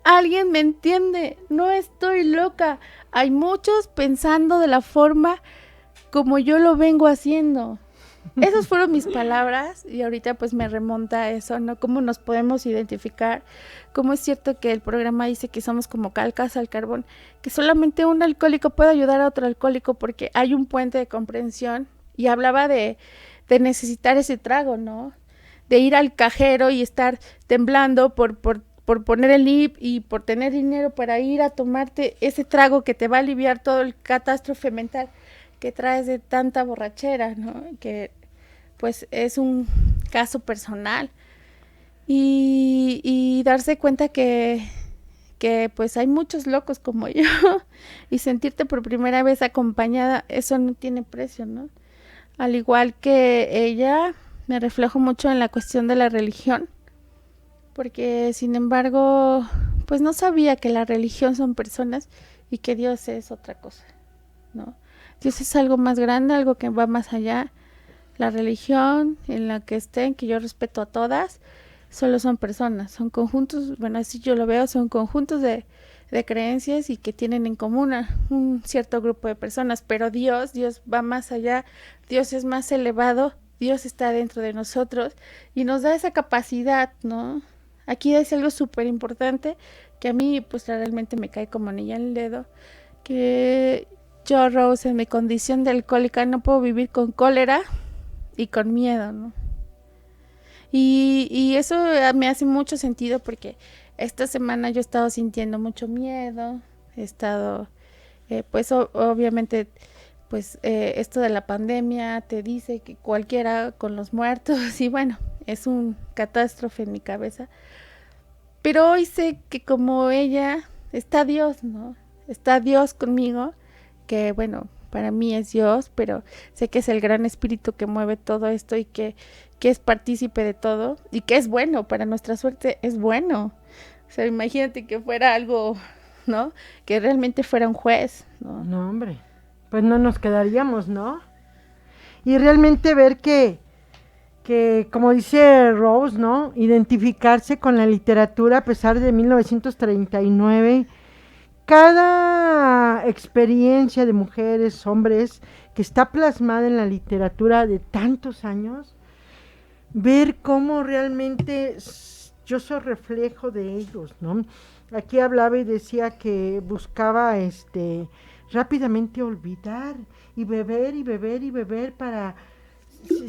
alguien me entiende, no estoy loca. Hay muchos pensando de la forma como yo lo vengo haciendo. Esas fueron mis palabras, y ahorita pues me remonta a eso, ¿no? Cómo nos podemos identificar, cómo es cierto que el programa dice que somos como calcas al carbón, que solamente un alcohólico puede ayudar a otro alcohólico porque hay un puente de comprensión. Y hablaba de necesitar ese trago, ¿no? De ir al cajero y estar temblando por poner el NIP y por tener dinero para ir a tomarte ese trago que te va a aliviar todo el catástrofe mental que traes de tanta borrachera, ¿no? Que pues es un caso personal. Y darse cuenta que pues hay muchos locos como yo, y sentirte por primera vez acompañada, eso no tiene precio, ¿no? Al igual que ella, me reflejo mucho en la cuestión de la religión, porque sin embargo, pues no sabía que la religión son personas y que Dios es otra cosa, ¿no? Dios es algo más grande, algo que va más allá. La religión en la que estén, que yo respeto a todas, solo son personas, son conjuntos, bueno, así yo lo veo, son conjuntos de creencias y que tienen en común un cierto grupo de personas, pero Dios va más allá, Dios es más elevado, Dios está dentro de nosotros y nos da esa capacidad, ¿no? Aquí es algo súper importante que a mí pues realmente me cae como anillo en el dedo, que yo, Rose, en mi condición de alcohólica no puedo vivir con cólera y con miedo, ¿no? Y eso me hace mucho sentido porque esta semana yo he estado sintiendo mucho miedo, he estado, pues obviamente, pues esto de la pandemia te dice que cualquiera con los muertos, y bueno, es un catástrofe en mi cabeza. Pero hoy sé que como ella, está Dios, ¿no? Está Dios conmigo, que bueno, para mí es Dios, pero sé que es el gran espíritu que mueve todo esto y que es partícipe de todo y que es bueno, para nuestra suerte es bueno. O sea, imagínate que fuera algo, ¿no? Que realmente fuera un juez, ¿no? No, hombre, pues no nos quedaríamos, ¿no? Y realmente ver que como dice Rose, ¿no? Identificarse con la literatura a pesar de 1939, cada experiencia de mujeres, hombres, que está plasmada en la literatura de tantos años, ver cómo realmente yo soy reflejo de ellos, ¿no? Aquí hablaba y decía que buscaba rápidamente olvidar y beber para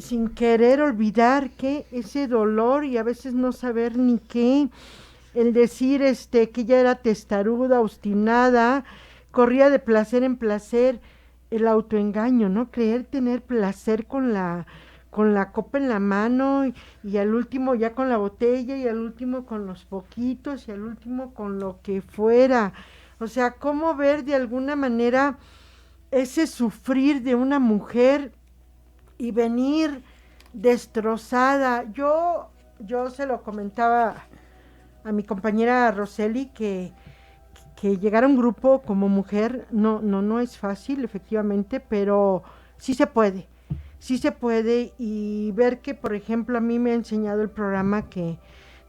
sin querer olvidar que ese dolor y a veces no saber ni qué, el decir que ella era testaruda, obstinada, corría de placer en placer, el autoengaño, ¿no? Creer tener placer con la copa en la mano y al último ya con la botella y al último con los poquitos y al último con lo que fuera. O sea, cómo ver de alguna manera ese sufrir de una mujer y venir destrozada. Yo se lo comentaba a mi compañera Roseli que llegar a un grupo como mujer no es fácil, efectivamente, pero sí se puede y ver que, por ejemplo, a mí me ha enseñado el programa que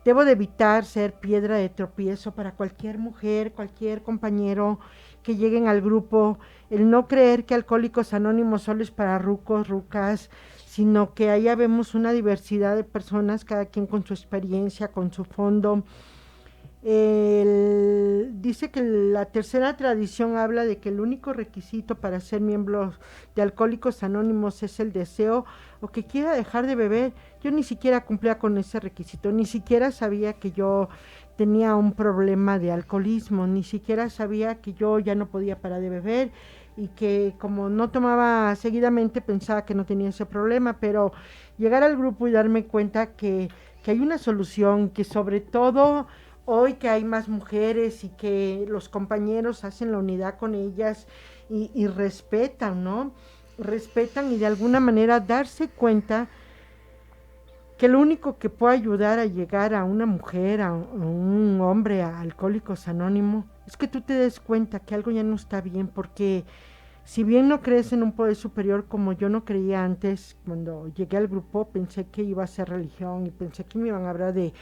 debo de evitar ser piedra de tropiezo para cualquier mujer, cualquier compañero que lleguen al grupo, el no creer que Alcohólicos Anónimos solo es para rucos, rucas, sino que allá vemos una diversidad de personas, cada quien con su experiencia, con su fondo. Dice que la tercera tradición habla de que el único requisito para ser miembro de Alcohólicos Anónimos es el deseo o que quiera dejar de beber. Yo ni siquiera cumplía con ese requisito, ni siquiera sabía que yo tenía un problema de alcoholismo, ni siquiera sabía que yo ya no podía parar de beber y que como no tomaba seguidamente pensaba que no tenía ese problema, pero llegar al grupo y darme cuenta que hay una solución, que sobre todo hoy que hay más mujeres y que los compañeros hacen la unidad con ellas y respetan, ¿no? Respetan y de alguna manera darse cuenta que lo único que puede ayudar a llegar a una mujer, a un hombre, a Alcohólicos Anónimos, es que tú te des cuenta que algo ya no está bien, porque si bien no crees en un poder superior como yo no creía antes, cuando llegué al grupo pensé que iba a ser religión y pensé que me iban a hablar de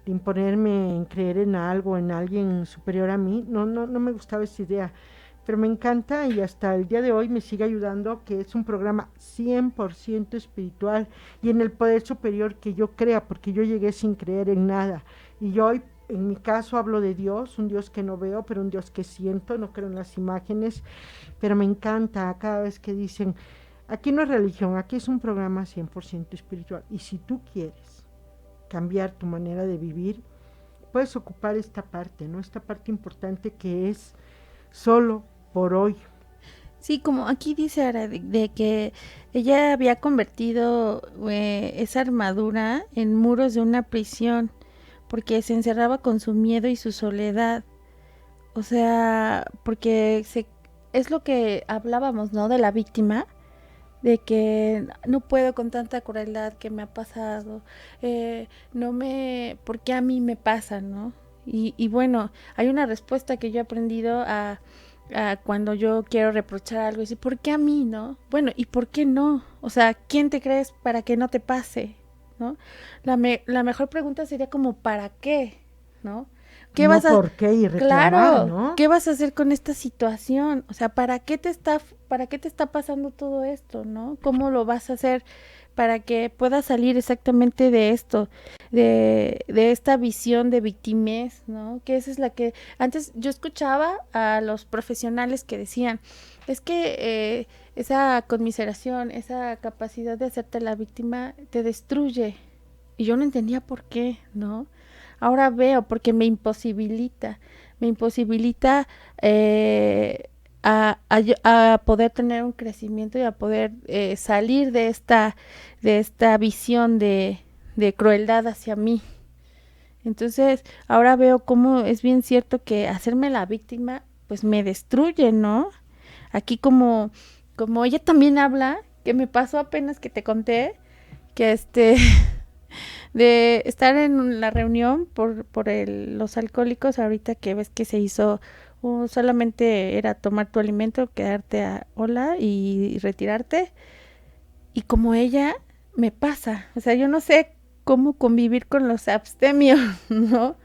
imponerme en creer en algo, en alguien superior a mí. No me gustaba esa idea, pero me encanta y hasta el día de hoy me sigue ayudando, que es un programa 100% espiritual y en el poder superior que yo crea, porque yo llegué sin creer en nada y yo hoy en mi caso hablo de Dios, un Dios que no veo, pero un Dios que siento, no creo en las imágenes, pero me encanta cada vez que dicen, aquí no es religión, aquí es un programa 100% espiritual y si tú quieres cambiar tu manera de vivir, puedes ocupar esta parte, ¿no? Esta parte importante que es solo por hoy. Sí, como aquí dice Ara, de que ella había convertido esa armadura en muros de una prisión, porque se encerraba con su miedo y su soledad. O sea, porque es lo que hablábamos, ¿no? De la víctima, de que no puedo con tanta crueldad que me ha pasado, ¿por qué a mí me pasa, no? Y bueno, hay una respuesta que yo he aprendido a cuando yo quiero reprochar algo, y decir, ¿por qué a mí, no? Bueno, ¿y por qué no? O sea, ¿quién te crees para que no te pase, no? La mejor pregunta sería como, ¿para qué, no? ¿Qué vas a por qué y reclamar, claro, ¿no? ¿qué vas a hacer con esta situación? O sea, ¿para qué te está pasando todo esto, no? ¿Cómo lo vas a hacer para que puedas salir exactamente de esto, de esta visión de victimez, ¿no? Que esa es la que antes yo escuchaba a los profesionales que decían, es que esa conmiseración, esa capacidad de hacerte la víctima te destruye. Y yo no entendía por qué, ¿no? Ahora veo, porque me imposibilita a poder tener un crecimiento y a poder salir de esta visión de crueldad hacia mí. Entonces, ahora veo cómo es bien cierto que hacerme la víctima, pues me destruye, ¿no? Aquí como ella también habla, que me pasó apenas que te conté, que de estar en la reunión por los alcohólicos, ahorita que ves que se hizo, solamente era tomar tu alimento, quedarte a hola y retirarte, y como ella me pasa, o sea, yo no sé cómo convivir con los abstemios, ¿no?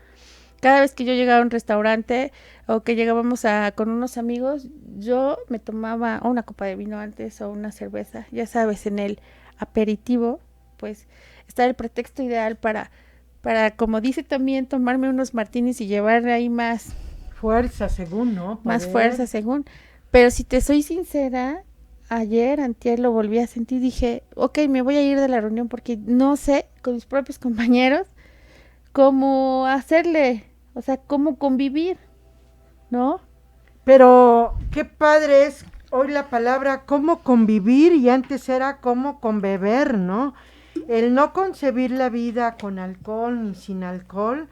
Cada vez que yo llegaba a un restaurante o que llegábamos con unos amigos, yo me tomaba una copa de vino antes o una cerveza, ya sabes, en el aperitivo, pues está el pretexto ideal para, como dice también, tomarme unos martinis y llevar ahí más fuerza, según, ¿no? Más fuerza, según. Pero si te soy sincera, antier lo volví a sentir, dije, ok, me voy a ir de la reunión porque no sé, con mis propios compañeros, cómo hacerle, o sea, cómo convivir, ¿no? Pero qué padre es hoy la palabra cómo convivir y antes era cómo conbeber, ¿no? El no concebir la vida con alcohol ni sin alcohol,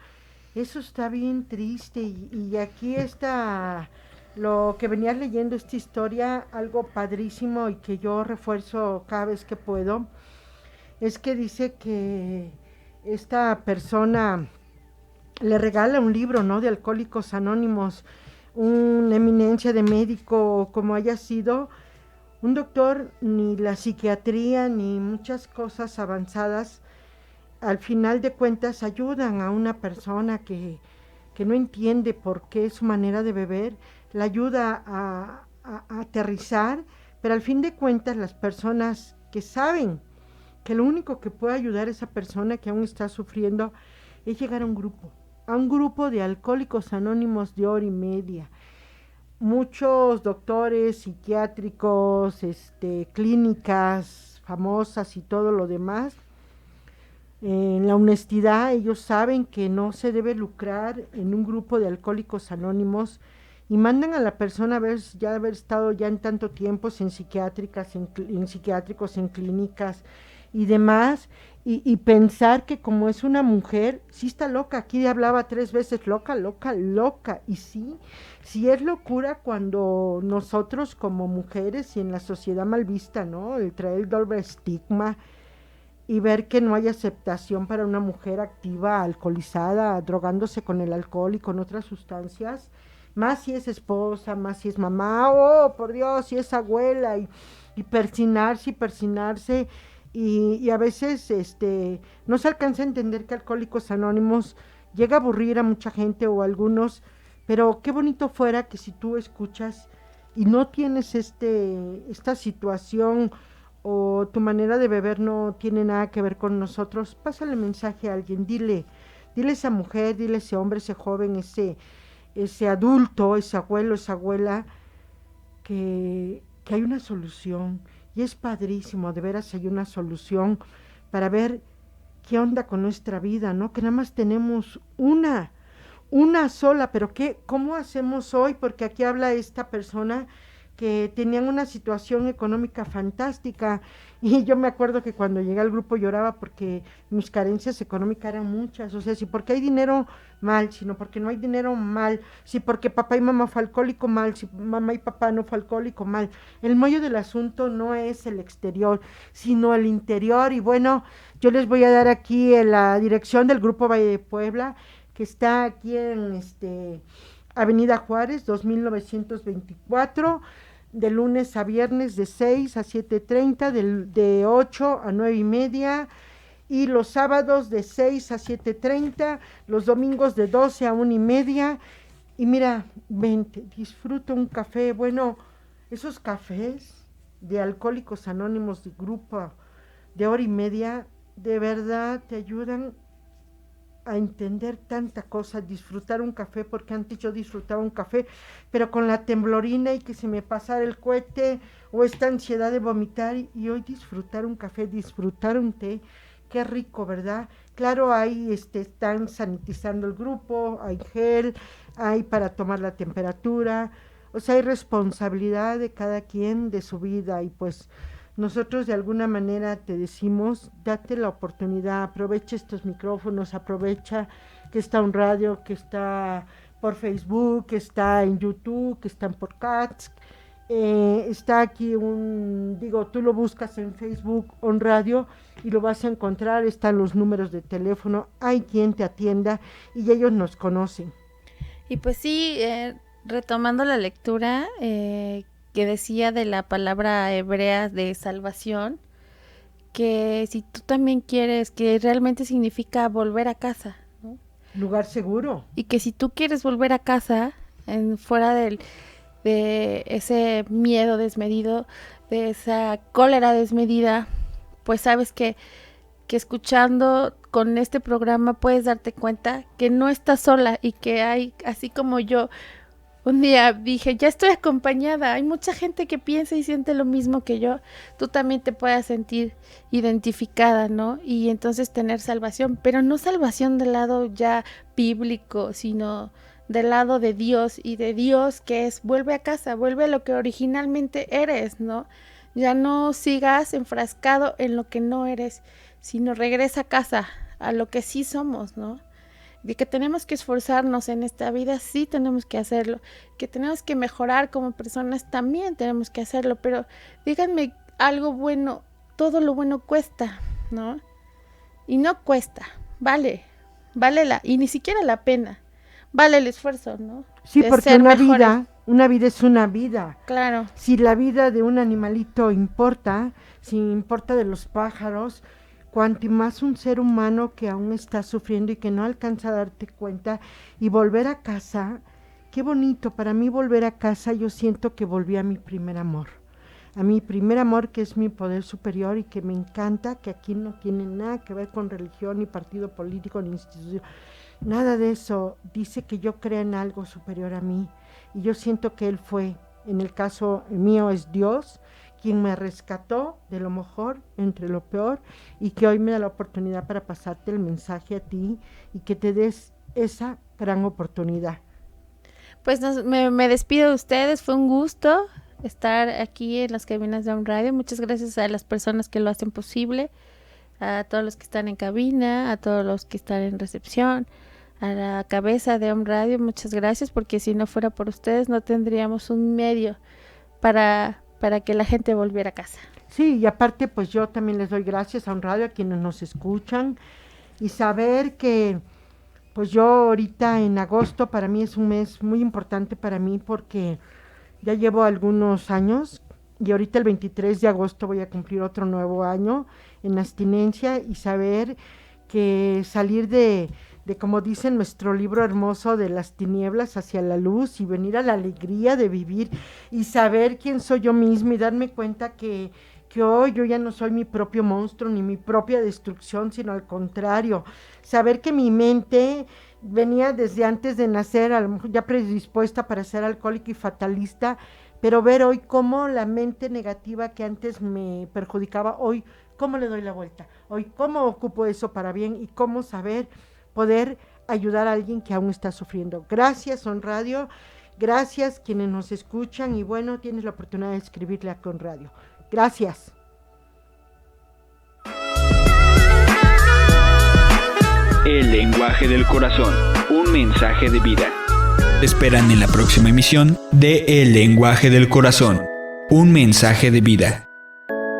eso está bien triste y aquí está lo que venías leyendo, esta historia, algo padrísimo y que yo refuerzo cada vez que puedo, es que dice que esta persona le regala un libro, ¿no?, de Alcohólicos Anónimos, una eminencia de médico, como haya sido, un doctor, ni la psiquiatría, ni muchas cosas avanzadas, al final de cuentas ayudan a una persona que no entiende por qué su manera de beber, la ayuda a aterrizar, pero al fin de cuentas las personas que saben que lo único que puede ayudar a esa persona que aún está sufriendo es llegar a un grupo de Alcohólicos Anónimos de hora y media. Muchos doctores psiquiátricos, clínicas famosas y todo lo demás, en la honestidad, ellos saben que no se debe lucrar en un grupo de Alcohólicos Anónimos y mandan a la persona a haber estado ya en tanto tiempo en psiquiátricas, en psiquiátricos, en clínicas y demás, y pensar que como es una mujer, sí está loca. Aquí hablaba 3 veces loca, y sí es locura cuando nosotros como mujeres y en la sociedad mal vista, ¿no?, el traer el doble estigma y ver que no hay aceptación para una mujer activa, alcoholizada, drogándose con el alcohol y con otras sustancias, más si es esposa, más si es mamá, oh, por Dios, si es abuela, y persinarse, y a veces no se alcanza a entender que Alcohólicos Anónimos llega a aburrir a mucha gente o a algunos, pero qué bonito fuera que si tú escuchas y no tienes esta situación, o tu manera de beber no tiene nada que ver con nosotros, pásale mensaje a alguien, dile a esa mujer, dile a ese hombre, ese joven, ese adulto, ese abuelo, esa abuela, que hay una solución, y es padrísimo, de veras hay una solución para ver qué onda con nuestra vida, ¿no?, que nada más tenemos una sola, pero ¿cómo hacemos hoy? Porque aquí habla esta persona que tenían una situación económica fantástica, y yo me acuerdo que cuando llegué al grupo lloraba porque mis carencias económicas eran muchas, o sea, si porque hay dinero mal, sino porque no hay dinero mal, si porque papá y mamá fue alcohólico mal, si mamá y papá no fue alcohólico mal. El meollo del asunto no es el exterior, sino el interior. Y bueno, yo les voy a dar aquí la dirección del Grupo Valle de Puebla, que está aquí en Avenida Juárez, 2924, de lunes a viernes de 6 a 7:30, de 8 a 9:30, y los sábados de 6 a 7:30, los domingos de 12 a 1:30. Y mira, vente, disfruta un café. Bueno, esos cafés de Alcohólicos Anónimos de grupo de hora y media, de verdad te ayudan a entender tanta cosa, disfrutar un café, porque antes yo disfrutaba un café, pero con la temblorina y que se me pasara el cohete, o esta ansiedad de vomitar, y hoy disfrutar un café, disfrutar un té, qué rico, ¿verdad? Claro, ahí están sanitizando el grupo, hay gel, hay para tomar la temperatura, o sea, hay responsabilidad de cada quien de su vida, y pues nosotros de alguna manera te decimos, date la oportunidad, aprovecha estos micrófonos, aprovecha que está un radio, que está por Facebook, que está en YouTube, que está en podcast, está aquí tú lo buscas en Facebook, On Radio, y lo vas a encontrar, están los números de teléfono, hay quien te atienda y ellos nos conocen. Y pues sí, retomando la lectura, que decía de la palabra hebrea de salvación, que si tú también quieres, que realmente significa volver a casa, ¿no? Lugar seguro. Y que si tú quieres volver a casa, fuera de ese miedo desmedido, de esa cólera desmedida, pues sabes que escuchando con este programa puedes darte cuenta que no estás sola, y que hay, así como yo, un día dije, ya estoy acompañada, hay mucha gente que piensa y siente lo mismo que yo, tú también te puedas sentir identificada, ¿no? Y entonces tener salvación, pero no salvación del lado ya bíblico, sino del lado de Dios, y de Dios que es, vuelve a casa, vuelve a lo que originalmente eres, ¿no? Ya no sigas enfrascado en lo que no eres, sino regresa a casa, a lo que sí somos, ¿no? De que tenemos que esforzarnos en esta vida, sí tenemos que hacerlo, que tenemos que mejorar como personas, también tenemos que hacerlo, pero díganme algo bueno, todo lo bueno cuesta, ¿no? Y no cuesta, vale, y ni siquiera la pena, vale el esfuerzo, ¿no? Sí, De porque ser una mejores. vida es una vida. Claro, Si la vida de un animalito importa, si importa de los pájaros, cuanto más un ser humano que aún está sufriendo y que no alcanza a darte cuenta y volver a casa, qué bonito, para mí volver a casa yo siento que volví a mi primer amor, que es mi poder superior y que me encanta, que aquí no tiene nada que ver con religión, ni partido político, ni institución, nada de eso, dice que yo creo en algo superior a mí y yo siento que él fue, en el caso mío es Dios, quien me rescató de lo mejor entre lo peor y que hoy me da la oportunidad para pasarte el mensaje a ti y que te des esa gran oportunidad. pues me despido de ustedes, fue un gusto estar aquí en las cabinas de Om Radio. Muchas gracias a las personas que lo hacen posible, a todos los que están en cabina, a todos los que están en recepción, a la cabeza de Om Radio, muchas gracias, porque si no fuera por ustedes no tendríamos un medio para que la gente volviera a casa. Sí, y aparte pues yo también les doy gracias a Om Radio, a quienes nos escuchan, y saber que pues yo ahorita en agosto para mí es un mes muy importante para mí porque ya llevo algunos años y ahorita el 23 de agosto voy a cumplir otro nuevo año en abstinencia y saber que salir de como dice nuestro libro hermoso, de las tinieblas hacia la luz y venir a la alegría de vivir y saber quién soy yo misma y darme cuenta que hoy yo ya no soy mi propio monstruo ni mi propia destrucción, sino al contrario, saber que mi mente venía desde antes de nacer a lo mejor ya predispuesta para ser alcohólica y fatalista, pero ver hoy cómo la mente negativa que antes me perjudicaba, hoy cómo le doy la vuelta, hoy cómo ocupo eso para bien y cómo saber poder ayudar a alguien que aún está sufriendo. Gracias, Om Radio, gracias quienes nos escuchan y bueno, tienes la oportunidad de escribirle a Om Radio. Gracias. El lenguaje del corazón, un mensaje de vida. Te esperan en la próxima emisión de El lenguaje del corazón, un mensaje de vida.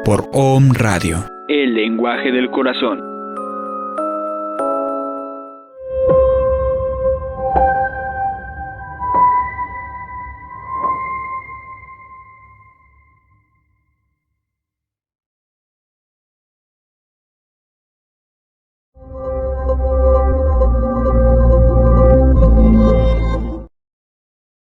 Por Om Radio. El lenguaje del corazón.